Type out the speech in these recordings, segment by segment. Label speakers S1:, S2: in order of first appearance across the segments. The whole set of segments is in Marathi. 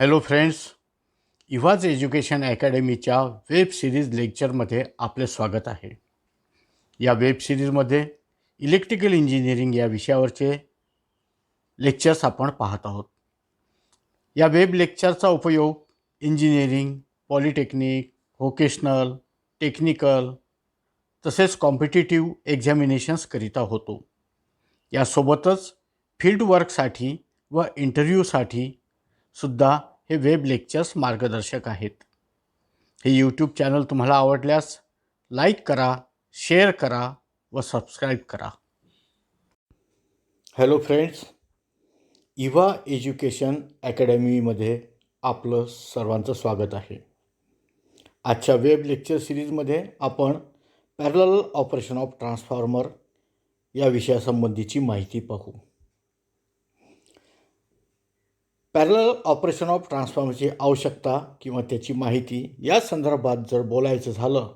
S1: हॅलो फ्रेंड्स, इव्हाज एज्युकेशन अकॅडमीच्या वेब सिरीज लेक्चरमध्ये आपले स्वागत आहे. या वेब सिरीजमध्ये इलेक्ट्रिकल इंजिनिअरिंग या विषयावरचे लेक्चर्स आपण पाहत आहोत. या वेब लेक्चरचा उपयोग इंजिनिअरिंग, पॉलिटेक्निक, व्होकेशनल, टेक्निकल तसेच कॉम्पिटिटिव्ह एक्झामिनेशन्सकरिता होतो. यासोबतच फील्ड वर्कसाठी व इंटरव्ह्यूसाठी सुद्धा हे वेब लेक्चर्स मार्गदर्शक आहेत. हे यूट्यूब चॅनल तुम्हाला आवडल्यास लाईक करा, शेअर करा व सबस्क्राईब करा. हॅलो फ्रेंड्स, इव्हा एज्युकेशन अकॅडमीमध्ये आपलं सर्वांचं स्वागत आहे. आजच्या वेब लेक्चर सिरीजमध्ये आपण पॅरलल ऑपरेशन ऑफ ट्रान्सफॉर्मर या विषयासंबंधीची माहिती पाहू. पॅरलल ऑपरेशन ऑफ ट्रान्सफॉर्मरची आवश्यकता किंवा त्याची माहिती या संदर्भात जर बोलायचं झालं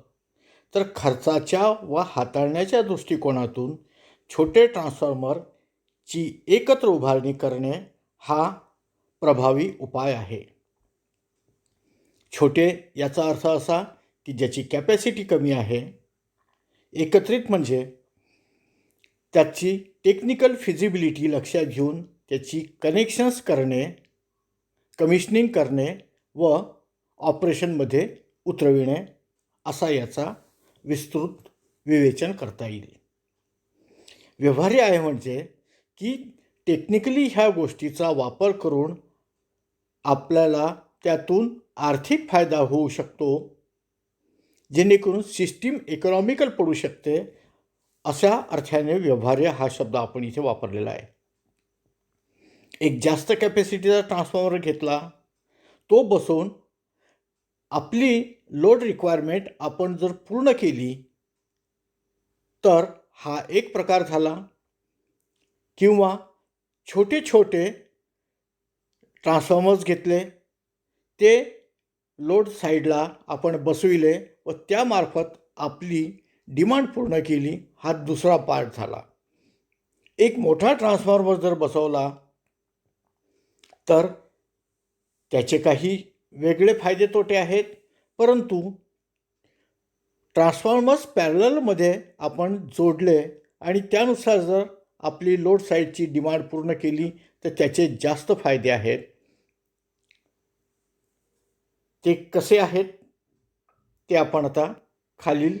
S1: तर खर्चाच्या व हाताळण्याच्या दृष्टिकोनातून छोटे ट्रान्सफॉर्मरची एकत्र उभारणी करणे हा प्रभावी उपाय आहे. छोटे याचा अर्थ असा की ज्याची कॅपॅसिटी कमी आहे. एकत्रित म्हणजे त्याची टेक्निकल फिजिबिलिटी लक्षात घेऊन त्याची कनेक्शन्स करणे, कमिशनिंग करणे व ऑपरेशनमध्ये उतरविणे असा याचा विस्तृत विवेचन करता येईल. व्यवहार्य आहे म्हणजे की टेक्निकली ह्या गोष्टीचा वापर करून आपल्याला त्यातून आर्थिक फायदा होऊ शकतो, जेणेकरून सिस्टीम इकॉनॉमिकल पडू शकते. अशा अर्थाने व्यवहार्य हा शब्द आपण इथे वापरलेला आहे. एक जास्त कॅपॅसिटीचा ट्रान्सफॉर्मर घेतला, तो बसवून आपली लोड रिक्वायरमेंट आपण जर पूर्ण केली तर हा एक प्रकार झाला. किंवा छोटे छोटे ट्रान्सफॉर्मर्स घेतले, ते लोड साईडला आपण बसविले व त्यामार्फत आपली डिमांड पूर्ण केली, हा दुसरा पार्ट झाला. एक मोठा ट्रान्सफॉर्मर जर बसवला तर त्याचे काही वेगळे फायदे तोटे आहेत, परंतु ट्रान्सफॉर्मर्स पॅरललमध्ये आपण जोडले आणि त्यानुसार जर आपली लोड साईडची डिमांड पूर्ण केली तर त्याचे जास्त फायदे आहेत. ते कसे आहेत ते आपण आता खालील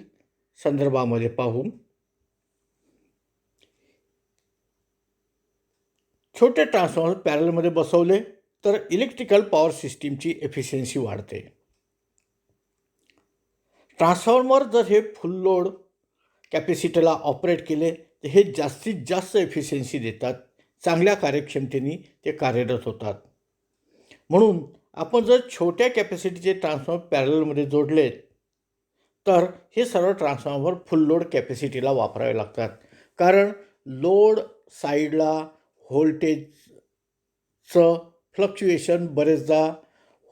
S1: संदर्भामध्ये पाहू. छोटे ट्रान्सफॉर्मर पॅरलमध्ये बसवले तर इलेक्ट्रिकल पॉवर सिस्टीमची एफिशियन्सी वाढते. ट्रान्सफॉर्मर जर हे फुल लोड कॅपॅसिटीला ऑपरेट केले तर हे जास्तीत जास्त एफिशियन्सी देतात, चांगल्या कार्यक्षमतेने ते कार्यरत होतात. म्हणून आपण जर छोट्या कॅपॅसिटीचे ट्रान्सफॉर्मर पॅरलमध्ये जोडलेत तर हे सर्व ट्रान्सफॉर्मर फुल लोड कॅपॅसिटीला वापरावे लागतात. कारण लोड साईडला व्होल्टेजचं फ्लक्च्युएशन बरेचदा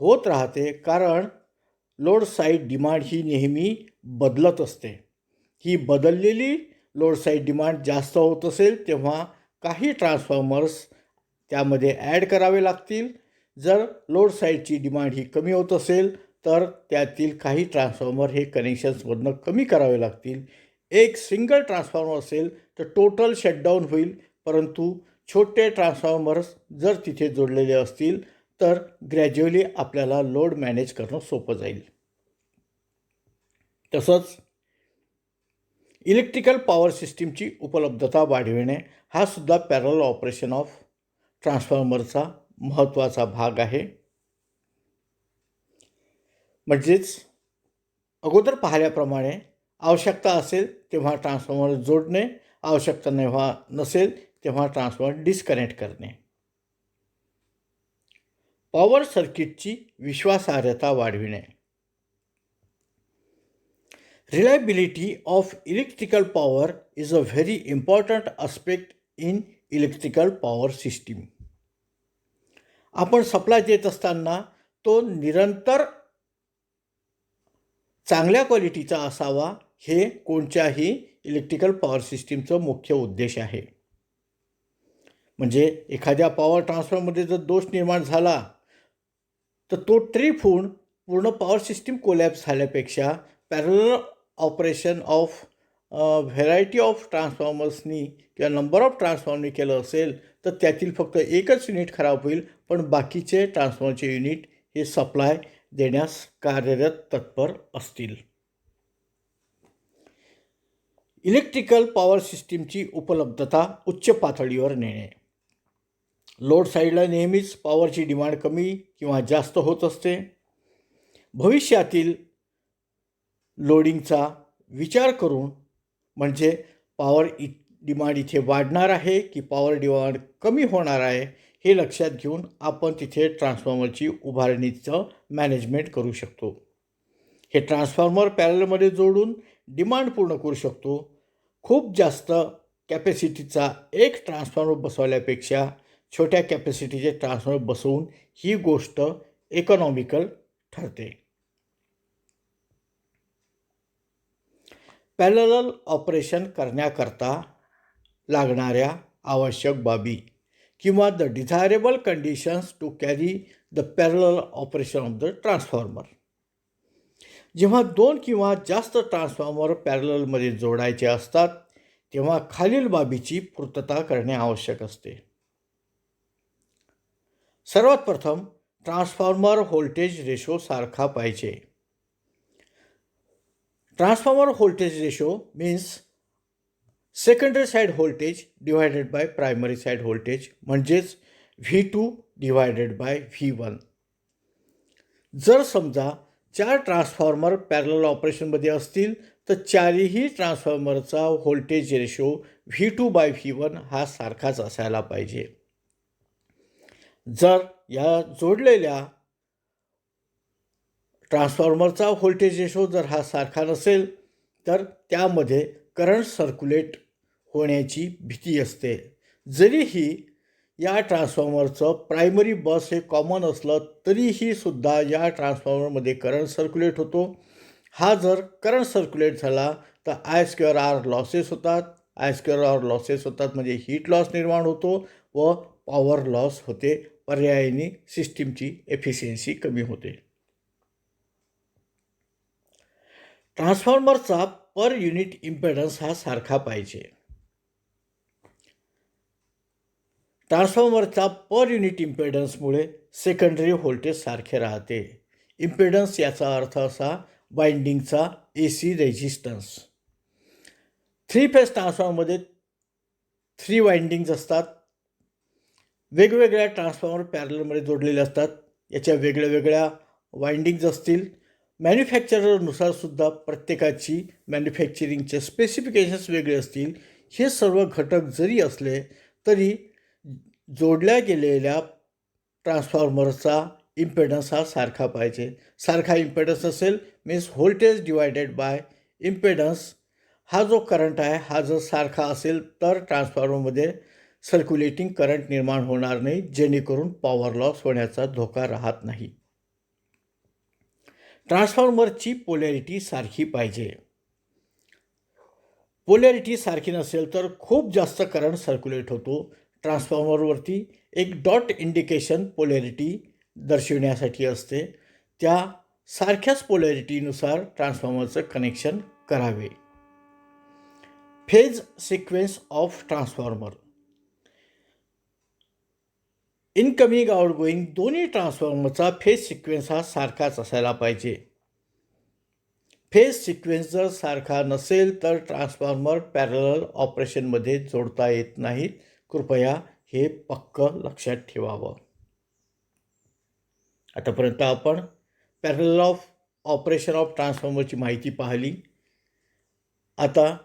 S1: होत राहते, कारण लोड साईड डिमांड ही नेहमी बदलत असते. ही बदललेली लोड साईड डिमांड जास्त होत असेल तेव्हा काही ट्रान्सफॉर्मर्स त्यामध्ये ॲड करावे लागतील. जर लोड साईडची डिमांड ही कमी होत असेल तर त्यातील काही ट्रान्सफॉर्मर हे कनेक्शन्समधनं कमी करावे लागतील. एक सिंगल ट्रान्सफॉर्मर असेल तर टोटल शटडाऊन होईल, परंतु छोटे ट्रान्सफॉर्मर्स जर तिथे जोडलेले असतील तर ग्रॅज्युअली आपल्याला लोड मॅनेज करणं सोपं जाईल. तसंच इलेक्ट्रिकल पॉवर सिस्टीमची उपलब्धता वाढविणे हा सुद्धा पॅरलल ऑपरेशन ऑफ ट्रान्सफॉर्मरचा महत्त्वाचा भाग आहे. म्हणजेच अगोदर पाहिल्याप्रमाणे आवश्यकता असेल तेव्हा ट्रान्सफॉर्मर जोडणे, आवश्यकता तेव्हा नसेल तेव्हा ट्रान्सफॉर्मर डिस्कनेक्ट करणे. पॉवर सर्किटची विश्वासार्हता वाढविणे. Reliability of electrical power is a very important aspect in electrical power system. आपण सप्लाय देत असताना तो निरंतर चांगल्या क्वालिटीचा असावा, हे कोणत्याही इलेक्ट्रिकल पॉवर सिस्टीमचं मुख्य उद्देश आहे. म्हणजे एखाद्या पॉवर ट्रान्सफॉर्मरमध्ये जर दोष निर्माण झाला तर तो ट्रिप होऊन पूर्ण पॉवर सिस्टीम कोलॅप्स झाल्यापेक्षा parallel operation of variety of ट्रान्सफॉर्मर्सनी किंवा नंबर ऑफ ट्रान्सफॉर्मरनी केलं असेल तर त्यातील फक्त एकच युनिट खराब होईल, पण बाकीचे ट्रान्सफॉर्मरचे युनिट हे सप्लाय देण्यास कार्यरत तत्पर असतील. इलेक्ट्रिकल पॉवर सिस्टीमची उपलब्धता उच्च पातळीवर नेणे. लोड साईडला नेहमीच पॉवरची डिमांड कमी किंवा जास्त होत असते. भविष्यातील लोडिंगचा विचार करून, म्हणजे पॉवर डिमांड इथे वाढणार आहे की पॉवर डिमांड कमी होणार आहे हे लक्षात घेऊन आपण तिथे ट्रान्सफॉर्मरची उभारणीचं मॅनेजमेंट करू शकतो. हे ट्रान्सफॉर्मर पॅरलमध्ये जोडून डिमांड पूर्ण करू शकतो. खूप जास्त कॅपॅसिटीचा एक ट्रान्सफॉर्मर बसवल्यापेक्षा छोट्या कॅपॅसिटीचे ट्रान्सफॉर्मर बसवून ही गोष्ट इकॉनॉमिकल ठरते. पॅरलल ऑपरेशन करण्याकरता लागणाऱ्या आवश्यक बाबी किंवा the desirable conditions to carry the parallel operation of the transformer. जेव्हा 2 किंवा जास्त ट्रान्सफॉर्मर पॅरललमध्ये जोडायचे असतात तेव्हा खालील बाबीची पूर्तता करणे आवश्यक असते. सर्वात प्रथम ट्रान्सफॉर्मर व्होल्टेज रेशो सारखा पाहिजे. Transformer voltage ratio means secondary side voltage divided by primary side voltage, म्हणजेच V2 डिवायडेड बाय V1. जर समजा 4 ट्रान्सफॉर्मर पॅरलल ऑपरेशनमध्ये असतील तर चारही ट्रान्सफॉर्मरचा voltage ratio V2 bye V1 हा सारखाच असायला पाहिजे. जर या जोडलेल्या ट्रान्सफॉर्मरचा व्होल्टेज रेशो जर हा सारखा नसेल तर त्यामध्ये करंट सर्क्युलेट होण्याची भीती असते. जरीही या ट्रान्सफॉर्मरचं प्रायमरी बस हे कॉमन असलं तरीही सुद्धा या ट्रान्सफॉर्मरमध्ये करंट सर्क्युलेट होतो. हा जर करंट सर्क्युलेट झाला तर I²R लॉसेस होतात. I²R लॉसेस होतात म्हणजे हीट लॉस निर्माण होतो व पॉवर लॉस होते. पर्यायाने सिस्टीमची एफिशियन्सी कमी होते. ट्रान्सफॉर्मरचा पर युनिट इम्पेडन्स हा सारखा पाहिजे. ट्रान्सफॉर्मरचा पर युनिट इम्पेडन्समुळे सेकंडरी व्होल्टेज सारखे राहते. इम्पेडन्स याचा अर्थ असा वाइंडिंगचा AC रेझिस्टन्स. 3 फेज ट्रान्सफॉर्मरमध्ये 3 वाइंडिंग्ज असतात. वेगवेगळ्या ट्रान्सफॉर्मर पॅरललमध्ये जोडलेले असतात. याच्या वेगळ्या वेगळ्या वाइंडिंग्ज असतील. मॅन्युफॅक्चररनुसार सुद्धा प्रत्येकाची मॅन्युफॅक्चरिंगचे स्पेसिफिकेशन्स वेगळे असतील. हे सर्व घटक जरी असले तरी जोडल्या गेलेल्या ट्रान्सफॉर्मरचा इम्पेडन्स हा सारखा पाहिजे. सारखा इम्पेडन्स असेल means voltage divided by impedance. हा जो करंट आहे हा जर सारखा असेल तर ट्रान्सफॉर्मरमध्ये सर्क्युलेटिंग करंट निर्माण होणार नाही, जेणेकरून पॉवर लॉस होण्याचा धोका राहत नाही. ट्रान्सफॉर्मरची पोलॅरिटी सारखी पाहिजे. पोलॅरिटी सारखी नसेल तर खूप जास्त करंट सर्क्युलेट होतो. ट्रान्सफॉर्मरवरती एक डॉट इंडिकेशन पोलॅरिटी दर्शविण्यासाठी असते. त्या सारख्याच पोलॅरिटीनुसार ट्रान्सफॉर्मरचं कनेक्शन करावे. Phase sequence of transformer. Incoming outgoing दोन्ही ट्रान्सफॉर्मरचा फेज सिक्वेन्स हा सारखाच असायला पाहिजे. फेज सिक्वेन्स जर सारखा नसेल तर ट्रान्सफॉर्मर पॅरलल ऑपरेशनमध्ये जोडता येत नाहीत. कृपया हे पक्क लक्षात ठेवावं. आतापर्यंत आपण पॅरलल ऑपरेशन ऑफ ट्रान्सफॉर्मरची माहिती पाहिली. आता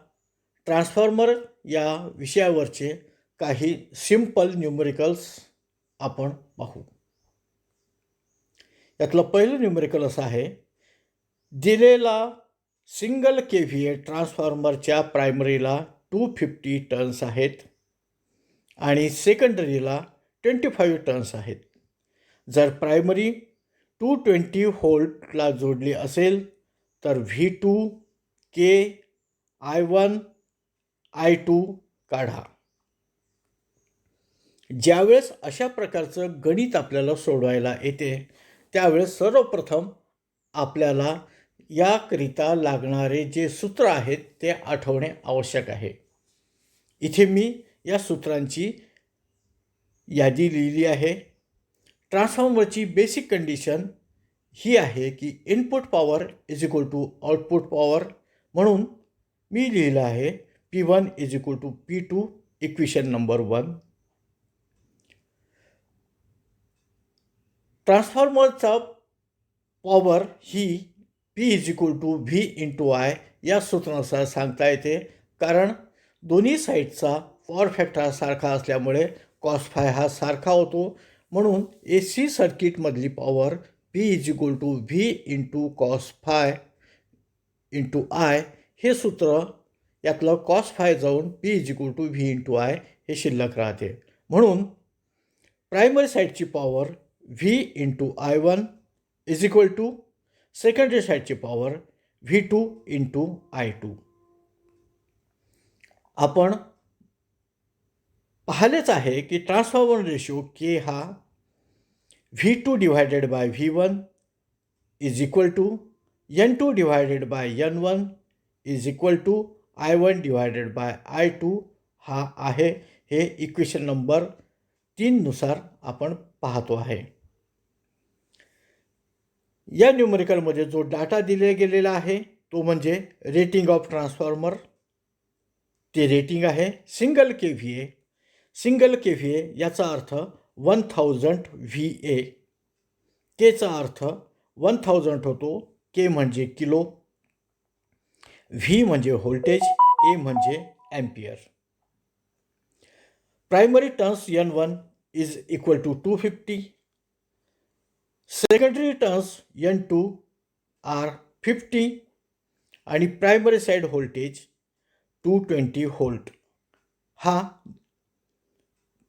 S1: ट्रान्सफॉर्मर या विषयावरचे काही सिंपल न्यूमरिकल्स आपण पाहू. यातलं पहिलं न्यूमरिकल असं आहे, दिलेला सिंगल KVA ट्रान्सफॉर्मरच्या प्रायमरीला 250 टर्न्स आहेत आणि सेकंडरीला 25 टर्न्स आहेत. जर प्रायमरी 220 व्होल्टला जोडली असेल तर V2, K, I1, I2 काढा. ज्यावेळेस अशा प्रकारचं गणित आपल्याला सोडवायला येते त्यावेळेस सर्वप्रथम आपल्याला याकरिता लागणारे जे सूत्र आहेत ते आठवणे आवश्यक आहे. इथे मी या सूत्रांची यादी लिहिली आहे. ट्रान्सफॉर्मरची बेसिक कंडिशन ही आहे की input power is equal to output power, म्हणून मी लिहिलं आहे P1 is equal to P2, equation number 1. ट्रान्सफॉर्मरचा पॉवर ही P is equal to V into I या सूत्रानुसार सांगता येते, कारण दोन्ही साईडचा पॉवर फॅक्टर सारखा असल्यामुळे कॉस फाय हा सारखा होतो. म्हणून AC सर्किटमधली power P is equal to V into cos phi into I हे सूत्र यातलं कॉस फाय जाऊन P is equal to V into I हे शिल्लक राहते. म्हणून प्रायमरी साईडची power V into I1 is equal to secondary साईडची पॉवर V2 इंटू I2. आपण पाहिलेच आहे की ट्रान्सफॉर्मर रेशो K हा V2 divided by V1 is equal to N2 divided by N1 is equal to I1 divided by I2 हा आहे. हे इक्वेशन नंबर 3 नुसार आपण पाहतो आहे. या न्यूमरिकलमध्ये जो डाटा दिला गेलेला आहे तो म्हणजे रेटिंग ऑफ ट्रान्सफॉर्मर. ते रेटिंग आहे सिंगल KVA. सिंगल KVA याचा अर्थ 1000 VA. केचा अर्थ 1000 होतो. K म्हणजे किलो, V म्हणजे व्होल्टेज, A म्हणजे ampere. Primary turns N1 is equal to 250. Secondary turns N2 are 50 आणि प्रायमरी साईड व्होल्टेज 220 व्होल्ट. हा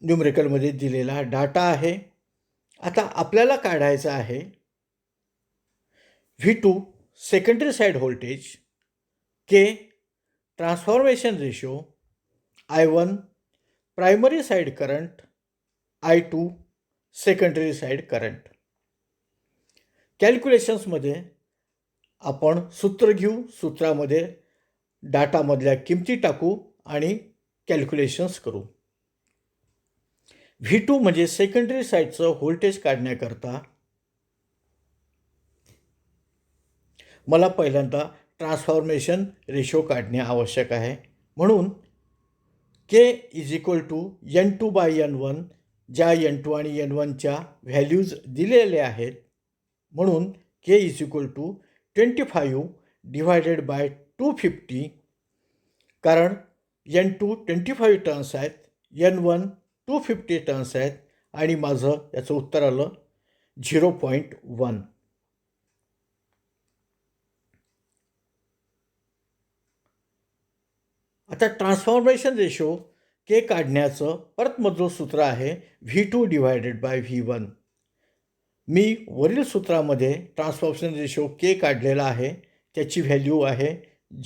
S1: न्यूमरिकलमध्ये दिलेला डाटा आहे. आता आपल्याला काढायचा आहे V2 secondary side voltage, K transformation ratio, I1 primary side current, I2 secondary side current. कॅल्क्युलेशन्समध्ये आपण सूत्र घेऊ, सूत्रामध्ये डाटामधल्या किमती टाकू आणि कॅल्क्युलेशन्स करू. V2 म्हणजे सेकंडरी साईडचं व्होल्टेज काढण्याकरता मला पहिल्यांदा ट्रान्सफॉर्मेशन रेशो काढणे आवश्यक आहे. म्हणून K is equal to N2 by N1, ज्या N2 आणि N1च्या व्हॅल्यूज दिलेल्या आहेत. म्हणून K is equal to 25 divided by 250, कारण N2 25 टर्न्स आहेत, N1 250 टर्न्स आहेत आणि माझं याचं उत्तर आलं 0.1. आता ट्रान्सफॉर्मेशन रेशो K काढण्याचं परत मधलं सूत्र आहे V2 डिवायडेड बाय V1. मी वरील सूत्रामध्ये ट्रान्सफॉर्मेशन रेशो K काढलेला आहे, त्याची व्हॅल्यू आहे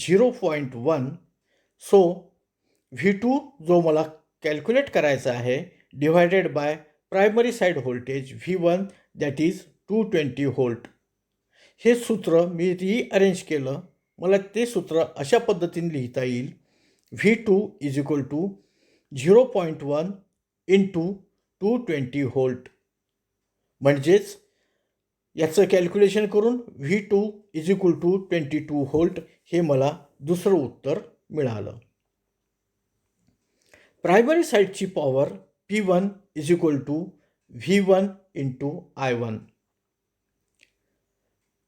S1: 0.1. सो V2 जो मला कॅल्क्युलेट करायचा आहे divided by primary side voltage V1 that is 220 volt. हे सूत्र मी रिअरेंज केलं. मला ते सूत्र अशा पद्धतीने लिहिता येईल V2 is equal to 0.1 into 220 volt. म्हणजेच याचं कॅल्क्युलेशन करून V2 is equal to 22 volt हे मला दुसरं उत्तर मिळालं. प्रायमरी साईडची power P1 is equal to V1 into I1.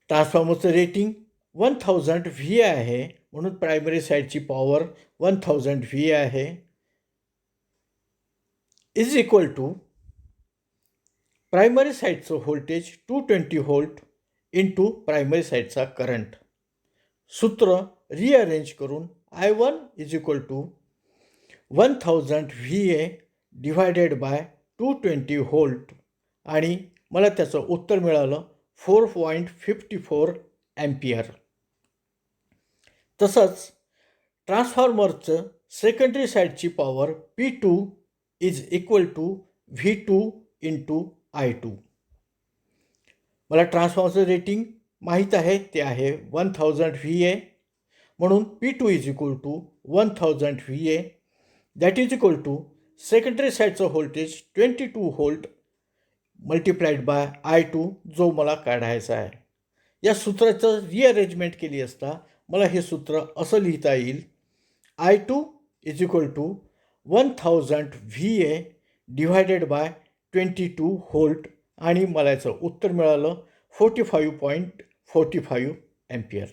S1: ट्रान्सफॉर्मरचं रेटिंग 1000 VA आहे, म्हणून प्रायमरी साईडची पॉवर 1000 VA आहे इज इक्वल टू प्रायमरी साईडचं व्होल्टेज 220 व्होल्ट इंटू प्रायमरी साईडचा करंट. सूत्र रिअरेंज करून I1 is equal to 1000 VA divided by 220 volt आणि मला त्याचं उत्तर मिळालं 4.54 ॲम्पियर. तसंच ट्रान्सफॉर्मरचं सेकंडरी साईडची power P2 is equal to V2 into I2. मला ट्रान्सफॉर्मरचं रेटिंग माहीत आहे, ते आहे 1000 VA. म्हणून P2 is equal to 1000 VA that is equal to secondary साईडचं voltage 22 volt multiplied by I2 जो मला काढायचा आहे. या सूत्राचं रिअरेंजमेंट केली असता मला हे सूत्र असं लिहिता येईल, I2 is equal to 1000 VA divided by 22 volt आणि मला याचं उत्तर मिळालं 45.45 एम्पियर.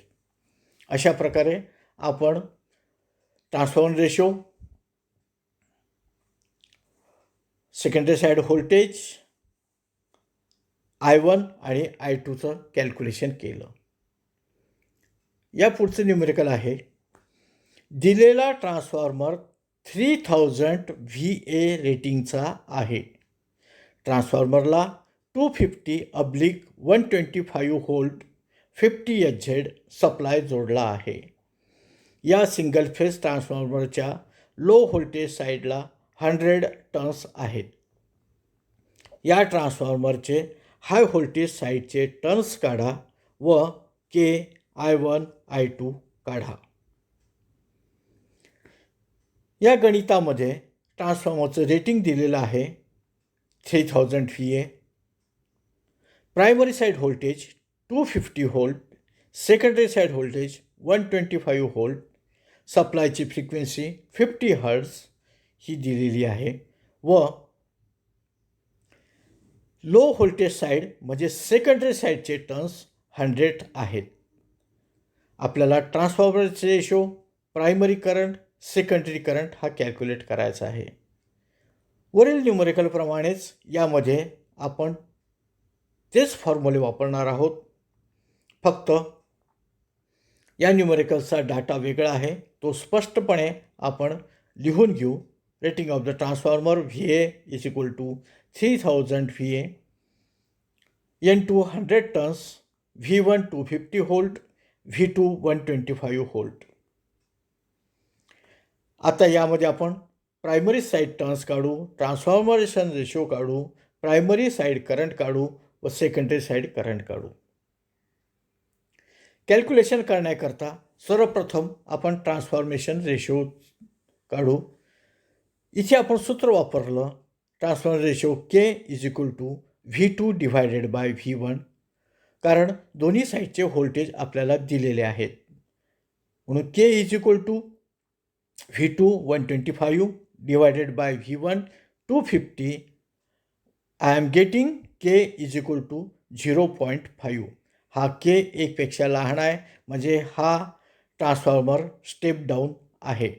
S1: अशा प्रकारे आपण transformer ratio, secondary side voltage I1 आणि I2चं कॅल्क्युलेशन केलं. या पुढचं न्यूमेरिकल आहे, दिलेला ट्रान्सफॉर्मर 3000 VA रेटिंगचा आहे. ट्रान्सफॉर्मरला 250/125 व्होल्ट 50 HZ सप्लाय जोडला आहे. या सिंगल फेज ट्रान्सफॉर्मरच्या लो व्होल्टेज साईडला 100 टर्न्स आहेत. या ट्रान्सफॉर्मरचे हाय व्होल्टेज साईडचे टर्न्स काढा व K, I1, I2 काढा. या गणितामध्ये ट्रान्सफॉर्मरचं रेटिंग दिलेलं आहे 3000 VA, primary side voltage 250 volt, secondary side voltage 125 volt, सप्लायची फ्रिक्वेन्सी 50 हर्ट्ज ही दिलेली आहे व लो व्होल्टेज साईड म्हणजे सेकंडरी साईडचे टर्न्स 100 आहेत. आपल्याला ट्रान्सफॉर्मरचे ratio, primary current, secondary current हा कॅल्क्युलेट करायचा आहे. वरील न्यूमेरिकलप्रमाणेच यामध्ये आपण तेच फॉर्म्युले वापरणार आहोत, फक्त या न्यूमेरिकलचा डाटा वेगळा आहे, तो स्पष्टपणे आपण लिहून घेऊ. Rating of the transformer VA is equal to 3000 VA, N2 100 turns, V1 250 volt, V2 125 volt. आता यामध्ये आपण प्रायमरी साईड टर्न्स काढू, ट्रान्सफॉर्मेशन रेशो काढू, प्रायमरी साईड करंट काढू व सेकंडरी साईड करंट काढू. कॅल्क्युलेशन करण्याकरता सर्वप्रथम आपण ट्रान्सफॉर्मेशन रेशो काढू. इथे आपण सूत्र वापरलं, transformer ratio K is equal to V2 divided by V1, कारण दोन्ही साईडचे व्होल्टेज आपल्याला दिलेले आहेत. म्हणून K is equal to V2 125 divided by V1 250. I am getting K is equal to 0.5. हा K 1पेक्षा लहान आहे, म्हणजे हा ट्रान्सफॉर्मर स्टेप डाऊन आहे.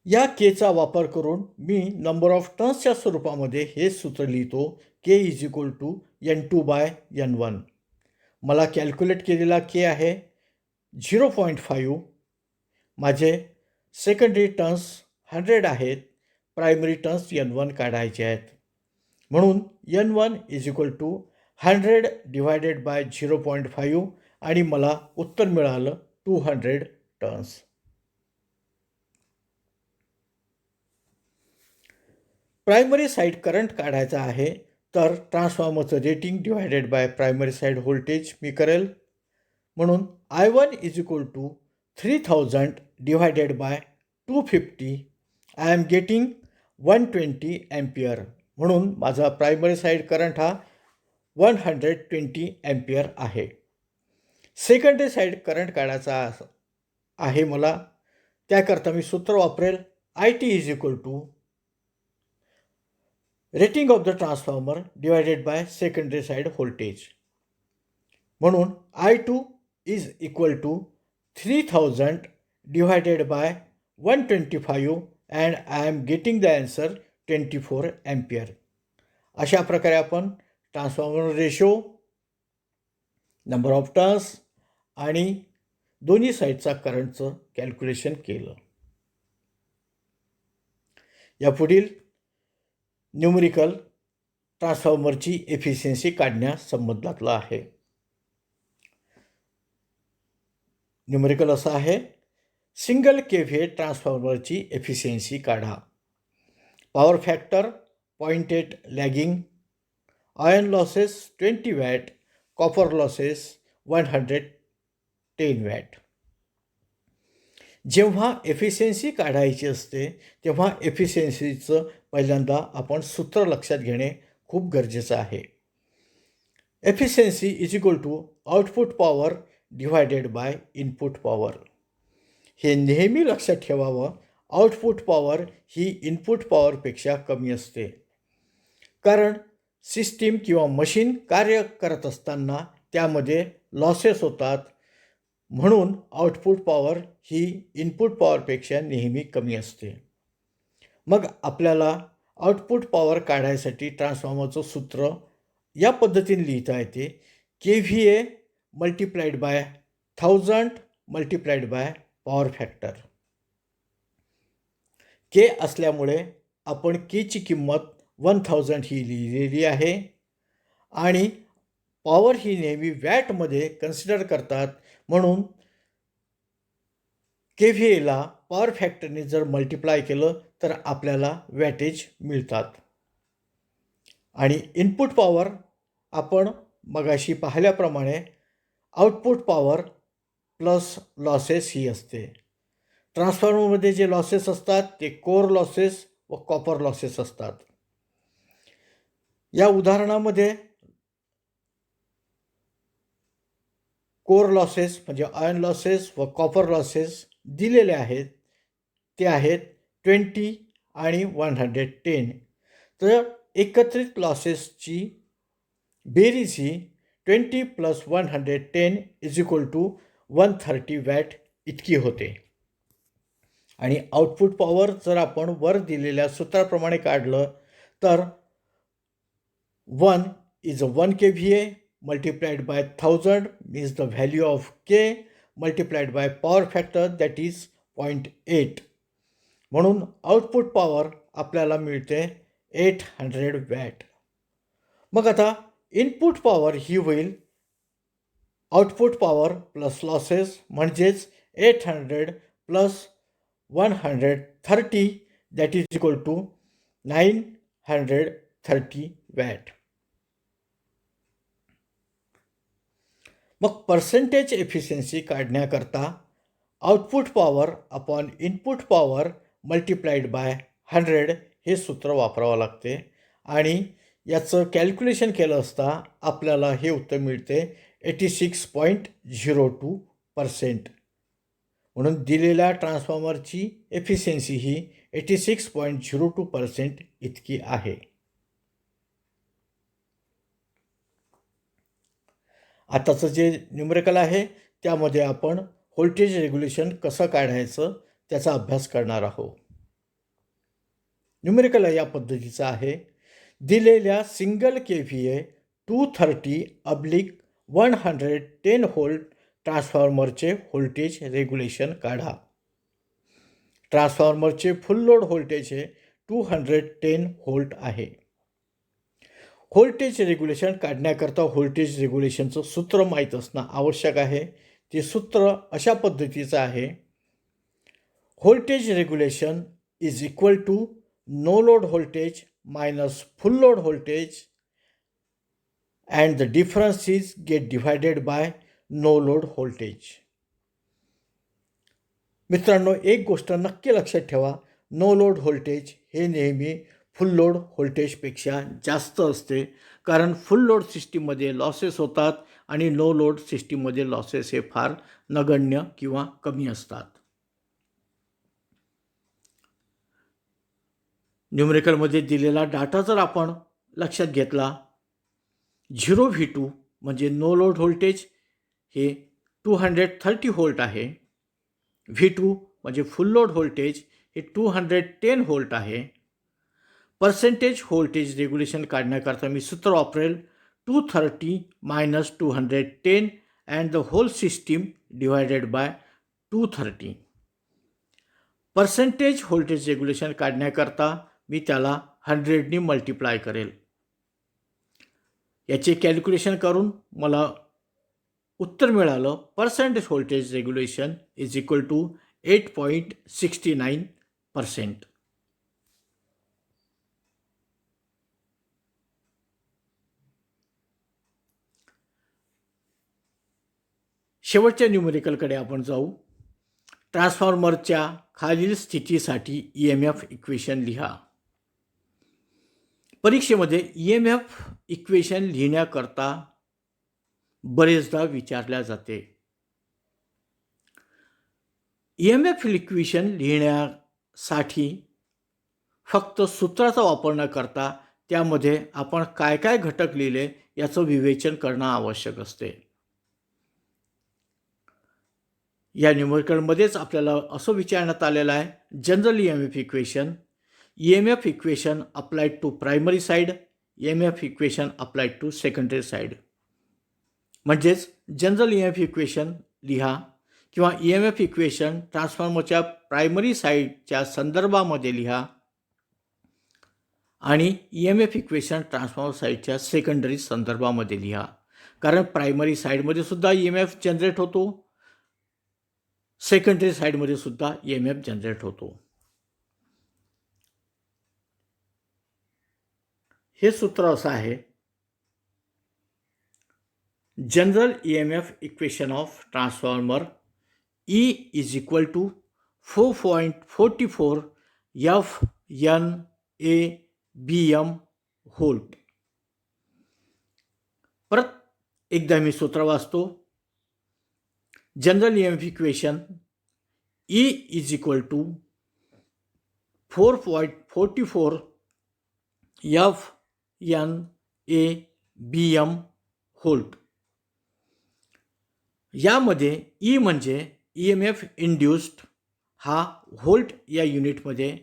S1: या Kचा वापर करून मी नंबर ऑफ टर्न्सच्या स्वरूपामध्ये हे सूत्र लिहितो, K is equal to N2/N1. मला कॅल्क्युलेट केलेला K आहे 0.5. माझे सेकंडरी टर्न्स 100 आहेत, प्रायमरी टर्न्स N1 काढायचे आहेत. म्हणून N1 is equal to 100 divided by 0.5 आणि मला उत्तर मिळालं 200 टर्न्स. प्रायमरी साईड करंट काढायचा आहे, तर ट्रान्सफॉर्मरचं rating divided by primary side voltage मी करेल. म्हणून I1 is equal to 3000 divided by 250. I am getting 120 ampere. म्हणून माझा प्रायमरी साईड करंट हा 120 एम्पियर आहे. सेकंडरी साईड करंट काढायचा आहे मला, त्याकरता मी सूत्र वापरेल, IT is equal to rating of the transformer divided by secondary side voltage. म्हणून I2 is equal to 3000 divided by 125 and I am getting the answer 24 ampere. अशा प्रकारे आपण transformer ratio, number of turns आणि दोन्ही साईडचा करंटचं कॅल्क्युलेशन केलं. यापुढील न्यूमेरिकल ट्रान्सफॉर्मरची एफिशियन्सी काढण्यासंबंधातलं आहे. न्यूमेरिकल असं आहे, सिंगल KVA ट्रान्सफॉर्मरची एफिशियन्सी काढा. Power factor 0.8 lagging, iron losses 20 watt, copper losses 110 watt. जेव्हा एफिशियन्सी काढायची असते तेव्हा एफिशियन्सीचं पहिल्यांदा आपण सूत्र लक्षात घेणे खूप गरजेचं आहे. Efficiency is equal to output power divided by input power. हे नेहमी लक्षात ठेवावं, आउटपुट पॉवर ही इनपुट पॉवरपेक्षा कमी असते. कारण सिस्टीम किंवा मशीन कार्य करत असताना त्यामध्ये लॉसेस होतात, म्हणून आउटपुट पॉवर ही इनपुट पॉवरपेक्षा नेहमी कमी असते. मग आपल्याला आउटपुट पॉवर काढायसाठी ट्रान्सफॉर्मरचं सूत्र या पद्धतीने लिहिता येते. KVA multiplied by 1000 multiplied by power factor. K असल्यामुळे आपण केची किंमत 1000 ही लिहिलेली आहे आणि पॉवर ही नेहमी वॅटमध्ये कन्सिडर करतात, म्हणून KVAला पॉवर फॅक्टरने जर मल्टिप्लाय केलं तर आपल्याला वॅटेज मिळतात. आणि इनपुट पॉवर आपण मगाशी पाहिल्याप्रमाणे आउटपुट पॉवर प्लस लॉसेस ही असते. ट्रान्सफॉर्मरमध्ये जे लॉसेस असतात ते कोर लॉसेस व कॉपर लॉसेस असतात. या उदाहरणामध्ये कोर लॉसेस म्हणजे आयर्न लॉसेस व कॉपर लॉसेस दिलेले आहेत. ते आहेत 20 आणि 110. तर एकत्रित लॉसेसची बेरीज ही 20 + 110 इज इक्वल टू 130 वॅट इतकी होते. आणि आउटपुट पॉवर जर आपण वर दिलेल्या सूत्राप्रमाणे काढलं तर 1 is 1 KVA multiplied by 1000 means the value of K multiplied by power factor that is 0.8. म्हणून आउटपुट पॉवर आपल्याला मिळते 800 वॅट. मग आता इनपुट पॉवर ही होईल आउटपुट पॉवर प्लस लॉसेस म्हणजेच 800 + 130 that is equal to 930 watt. मग पर्सेंटेज एफिशियन्सी काढण्याकरता output power upon input power multiplied by 100 हे सूत्र वापरावं लागते आणि याचं कॅल्क्युलेशन केलं असता आपल्याला हे उत्तर मिळते 86.02%. म्हणून दिलेल्या ट्रान्सफॉर्मरची एफिशियन्सी ही 86.02% इतकी आहे. आताचं जे न्यूमरिकल आहे त्यामध्ये आपण व्होल्टेज रेग्युलेशन कसं काढायचं त्याचा अभ्यास करणार आहोत. न्यूमरिकल या पद्धतीचं आहे. दिलेल्या सिंगल KVA 230/110 व्होल्ट ट्रान्सफॉर्मरचे व्होल्टेज रेग्युलेशन काढा. ट्रान्सफॉर्मरचे फुल लोड व्होल्टेज हे 210 व्होल्ट आहे. व्होल्टेज रेग्युलेशन काढण्याकरता व्होल्टेज रेग्युलेशनचं सूत्र माहीत असणं आवश्यक आहे. ते सूत्र अशा पद्धतीचं आहे. Voltage regulation is equal to no load voltage minus full load voltage and the difference is get divided by no load voltage. मित्रांनो, एक गोष्ट नक्की लक्षात ठेवा, नो लोड व्होल्टेज हे नेहमी फुल लोड व्होल्टेजपेक्षा जास्त असते. कारण फुल लोड सिस्टीममध्ये लॉसेस होतात आणि नो लोड सिस्टीममध्ये लॉसेस हे फार नगण्य किंवा कमी असतात. न्यूमरिकलमध्ये दिलेला डाटा जर आपण लक्षात घेतला, 0V2 म्हणजे नो लोड व्होल्टेज हे 230 व्होल्ट आहे. V2 म्हणजे फुल लोड व्होल्टेज हे 210 व्होल्ट आहे. पर्सेंटेज व्होल्टेज रेग्युलेशन काढण्याकरता मी सूत्र वापरेल 230 - 210 and the whole system divided by 230. Percentage voltage regulation काढण्याकरता मी त्याला 100ने मल्टिप्लाय करेल. याचे कॅल्क्युलेशन करून मला उत्तर मिळालं. Percentage voltage regulation is equal to 8.69%. शेवटच्या न्यूमेरिकलकडे आपण जाऊ. ट्रान्सफॉर्मरच्या खालील स्थितीसाठी EMF इक्वेशन लिहा. परीक्षेमध्ये EMF इक्वेशन लिहिण्याकरता बरेचदा विचारल्या जाते. EMF इक्वेशन लिहिण्यासाठी फक्त सूत्राचा वापर न करता त्यामध्ये आपण काय काय घटक लिहिले याचं विवेचन करणं आवश्यक असते. या न्यूमेरिकलमध्येच आपल्याला असं विचारण्यात आलेलं आहे, general EMF equation applied to primary side, EMF equation applied to secondary side. म्हणजेच जनरल EMF इक्वेशन लिहा किंवा EMF इक्वेशन ट्रान्सफॉर्मरच्या प्रायमरी साईडच्या संदर्भामध्ये लिहा आणि EMF इक्वेशन ट्रान्सफॉर्मर साईडच्या सेकंडरी संदर्भामध्ये लिहा. कारण प्रायमरी साईडमध्ये सुद्धा EMF जनरेट होतो, सेकंडरी साईडमध्ये सुद्धा EMF जनरेट होतो. हे सूत्र असं आहे, general EMF equation of transformer E is equal to 4.44 FNABM volt. परत एकदा मी सूत्र वाचतो. General EMF equation E is equal to 4.44 FNABM volt. यामध्ये E म्हणजे EMF इंड्यूस्ड हा व्होल्ट या युनिटमध्ये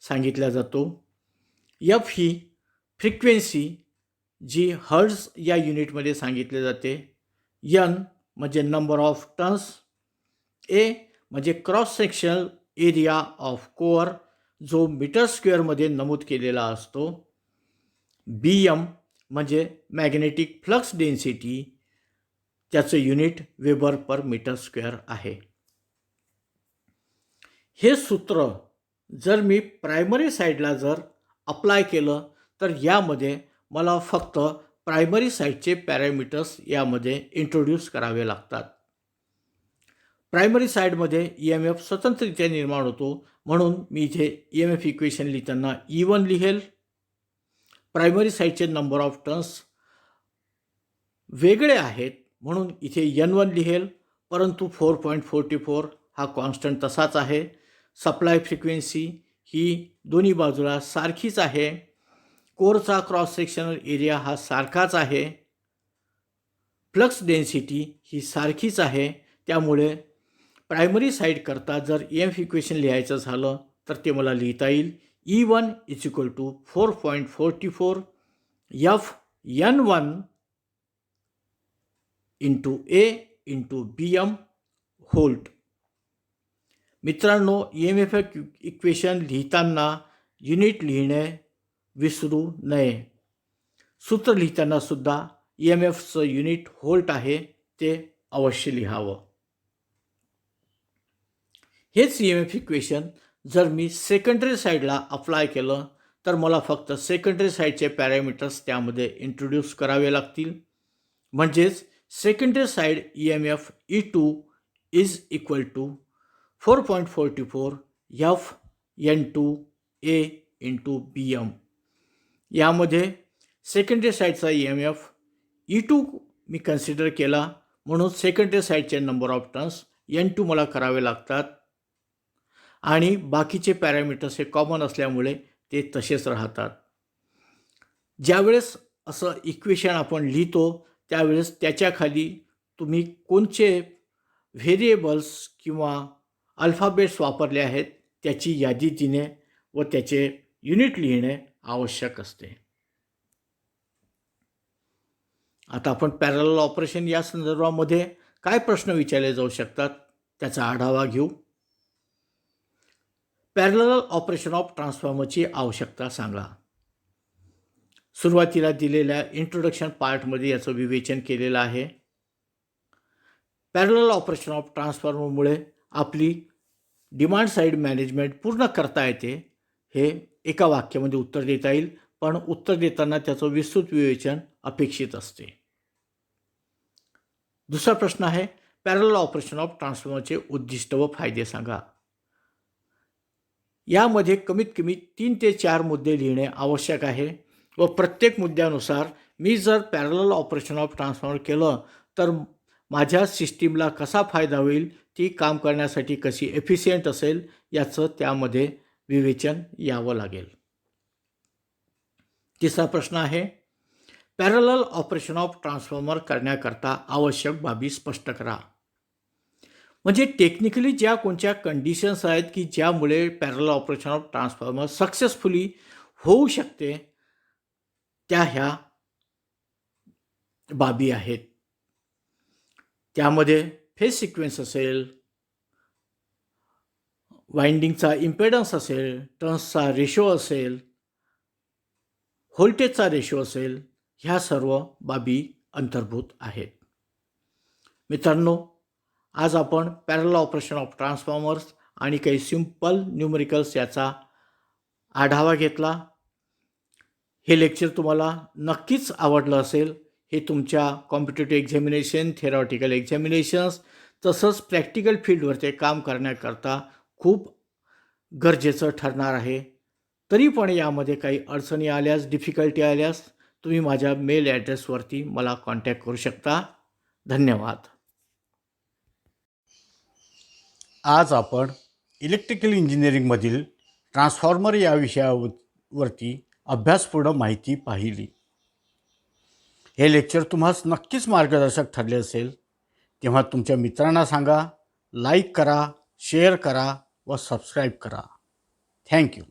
S1: सांगितला जातो. F ही फ्रिक्वेन्सी जी हर्ट्ज या युनिटमध्ये सांगितले जाते. N म्हणजे नंबर ऑफ टर्न्स. A म्हणजे cross sectional area of core जो मीटर स्क्वेअरमध्ये नमूद केलेला असतो. BM म्हणजे मॅग्नेटिक फ्लक्स डेन्सिटी, त्याचं unit weber per metre square आहे. हे सूत्र जर मी प्रायमरी साईडला जर अप्लाय केलं तर यामध्ये मला फक्त प्रायमरी साईडचे पॅरामीटर्स यामध्ये इंट्रोड्यूस करावे लागतात. प्रायमरी साईडमध्ये EMF स्वतंत्ररित्या निर्माण होतो, म्हणून मी इथे EMF इक्वेशन लिहिताना E1 लिहेल. प्रायमरी साईडचे नंबर ऑफ टर्न्स वेगळे आहेत म्हणून इथे N1 लिहेल, परंतु 4.44 हा कॉन्स्टंट तसाच आहे. सप्लाय फ्रिक्वेन्सी ही दोन्ही बाजूला सारखीच आहे. कोरचा क्रॉस सेक्शनल एरिया हा सारखाच आहे. फ्लक्स डेन्सिटी ही सारखीच आहे. त्यामुळे प्रायमरी साईड करता जर EMF इक्वेशन लिहायचं झालं तर ते मला लिहिता येईल E1 is equal to 4.44 FN1 into A into BM volt. मित्रांनो, EMF इक्वेशन लिहिताना युनिट लिहिणे विसरू नये. सूत्र लिहिताना सुद्धा EMFचं युनिट व्होल्ट आहे ते अवश्य लिहावं. हेच EMF इक्वेशन जर मी सेकंडरी साईडला अप्लाय केलं तर मला फक्त सेकंडरी साईडचे पॅरामीटर्स त्यामध्ये इंट्रोड्यूस करावे लागतील. म्हणजेच secondary side EMF E2 is equal to 4.44 FN2A into BM. यामध्ये सेकंडरी साईडचा EMF E2 मी कन्सिडर केला, म्हणून सेकंडरी साईडचे नंबर ऑफ टर्न्स N2 मला करावे लागतात आणि बाकीचे पॅरामीटर्स हे कॉमन असल्यामुळे ते तसेच राहतात. ज्यावेळेस असं इक्वेशन आपण लिहितो त्यावेळेस त्याच्याखाली तुम्ही कोणचे व्हेरिएबल्स किंवा अल्फाबेट्स वापरले आहेत त्याची यादी देणे व त्याचे युनिट लिहिणे आवश्यक असते. आता आपण पॅरलल ऑपरेशन या संदर्भामध्ये काय प्रश्न विचारले जाऊ शकतात त्याचा आढावा घेऊ. पॅरलल ऑपरेशन ऑफ ट्रान्सफॉर्मरची आवश्यकता सांगा. सुरुवातीला दिलेल्या इंट्रोडक्शन पार्टमध्ये याचं विवेचन केलेलं आहे. पॅरलल ऑपरेशन ऑफ ट्रान्सफॉर्मरमुळे आपली डिमांड साईड मॅनेजमेंट पूर्ण करता येते. हे एका वाक्यामध्ये उत्तर देता येईल, पण उत्तर देताना त्याचं विस्तृत विवेचन अपेक्षित असते. दुसरा प्रश्न आहे, पॅरलल ऑपरेशन ऑफ ट्रान्सफॉर्मरचे उद्दिष्ट व फायदे सांगा. यामध्ये कमीत कमी 3 ते 4 मुद्दे लिहिणे आवश्यक आहे व प्रत्येक मुद्द्यानुसार मी जर पॅरलल ऑपरेशन ऑफ ट्रान्सफॉर्मर केलं तर माझ्या सिस्टीमला कसा फायदा होईल, ती काम करण्यासाठी कशी एफिशियंट असेल याचं त्यामध्ये विवेचन यावं लागेल. तिसरा प्रश्न आहे, पॅरलल ऑपरेशन ऑफ ट्रान्सफॉर्मर करण्याकरता आवश्यक बाबी स्पष्ट करा. म्हणजे टेक्निकली ज्या कोणत्या कंडिशन्स आहेत की ज्यामुळे parallel operation of transformer successfully होऊ शकते, त्या ह्या बाबी आहेत. त्यामध्ये फेज सिक्वेन्स असेल, वाइंडिंगचा इम्पेडन्स असेल, टर्न्सचा रेशो असेल, व्होल्टेजचा रेशो असेल, ह्या सर्व बाबी अंतर्भूत आहेत. मित्रांनो, आज आपण पॅरलल ऑपरेशन ऑफ ट्रान्सफॉर्मर्स आणि काही सिंपल न्यूमेरिकल्स याचा आढावा घेतला. हे लेक्चर तुम्हाला नक्कीच आवडलं असेल. हे तुमच्या कॉम्पिटिटिव्ह एक्झामिनेशन, थेरॉटिकल एक्झामिनेशन्स तसंच प्रॅक्टिकल फील्डवरती काम करण्याकरता खूप गरजेचं ठरणार आहे. तरी पण यामध्ये काही अडचणी आल्यास, डिफिकल्टी आल्यास तुम्ही माझ्या मेल ॲड्रेसवरती मला कॉन्टॅक्ट करू शकता. धन्यवाद. आज आपण इलेक्ट्रिकल इंजिनिअरिंगमधील ट्रान्सफॉर्मर या विषयावरती अभ्यासपूर्ण माहिती पाहिली. हे लेक्चर तुम्हास नक्कीच मार्गदर्शक ठरले असेल. तेव्हा तुमच्या मित्रांना सांगा, लाईक करा, शेअर करा व सबस्क्राईब करा. थँक्यू.